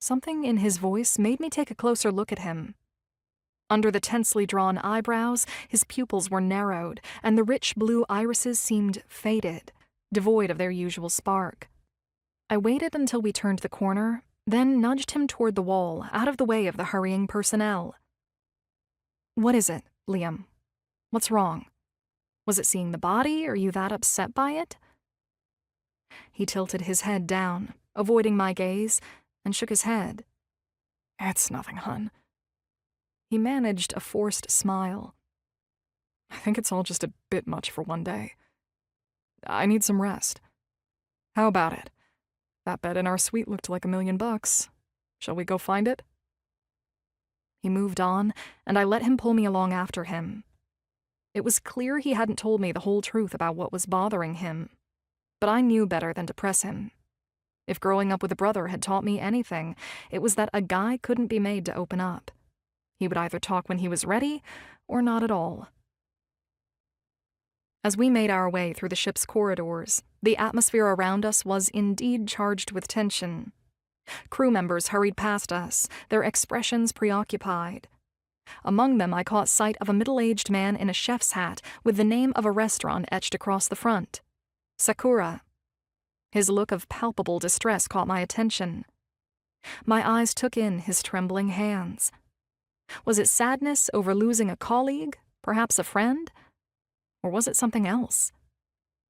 Something in his voice made me take a closer look at him. Under the tensely drawn eyebrows, his pupils were narrowed, and the rich blue irises seemed faded, devoid of their usual spark. I waited until we turned the corner, then nudged him toward the wall, out of the way of the hurrying personnel. "What is it, Liam? What's wrong? Was it seeing the body? Are you that upset by it?" He tilted his head down, avoiding my gaze, and shook his head. "It's nothing, hun." He managed a forced smile. "I think it's all just a bit much for one day. I need some rest. How about it? That bed in our suite looked like $1,000,000. Shall we go find it?" He moved on, and I let him pull me along after him. It was clear he hadn't told me the whole truth about what was bothering him, but I knew better than to press him. If growing up with a brother had taught me anything, it was that a guy couldn't be made to open up. He would either talk when he was ready, or not at all. As we made our way through the ship's corridors, the atmosphere around us was indeed charged with tension. Crew members hurried past us, their expressions preoccupied. Among them, I caught sight of a middle-aged man in a chef's hat with the name of a restaurant etched across the front: Sakura. His look of palpable distress caught my attention. My eyes took in his trembling hands. Was it sadness over losing a colleague, perhaps a friend? Or was it something else?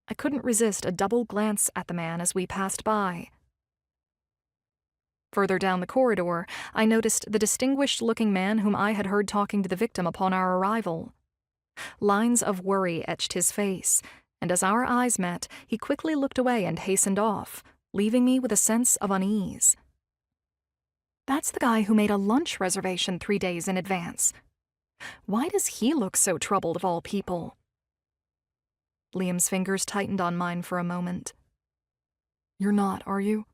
I couldn't resist a double glance at the man as we passed by. Further down the corridor, I noticed the distinguished-looking man whom I had heard talking to the victim upon our arrival. Lines of worry etched his face, and as our eyes met, he quickly looked away and hastened off, leaving me with a sense of unease. That's the guy who made a lunch reservation 3 days in advance. Why does he look so troubled of all people? Liam's fingers tightened on mine for a moment. "You're not, are you?"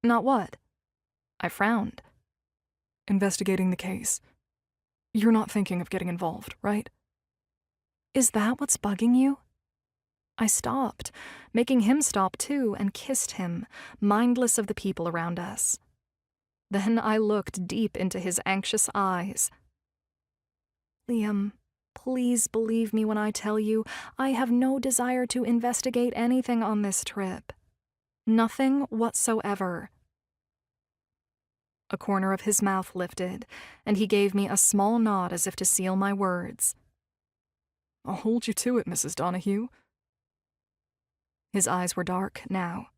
"Not what?" I frowned. "Investigating the case. You're not thinking of getting involved, right?" "Is that what's bugging you?" I stopped, making him stop too, and kissed him, mindless of the people around us. Then I looked deep into his anxious eyes. "Liam, please believe me when I tell you I have no desire to investigate anything on this trip. Nothing whatsoever." A corner of his mouth lifted, and he gave me a small nod as if to seal my words. "I'll hold you to it, Mrs. Donahue." His eyes were dark now,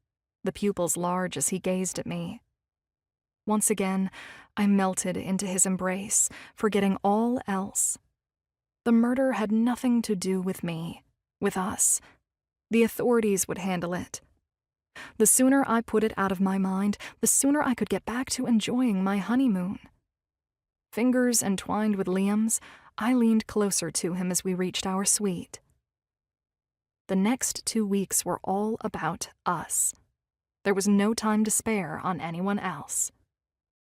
the pupils large as he gazed at me. Once again, I melted into his embrace, forgetting all else. The murder had nothing to do with me, with us. The authorities would handle it. The sooner I put it out of my mind, the sooner I could get back to enjoying my honeymoon. Fingers entwined with Liam's, I leaned closer to him as we reached our suite. The next 2 weeks were all about us. There was no time to spare on anyone else.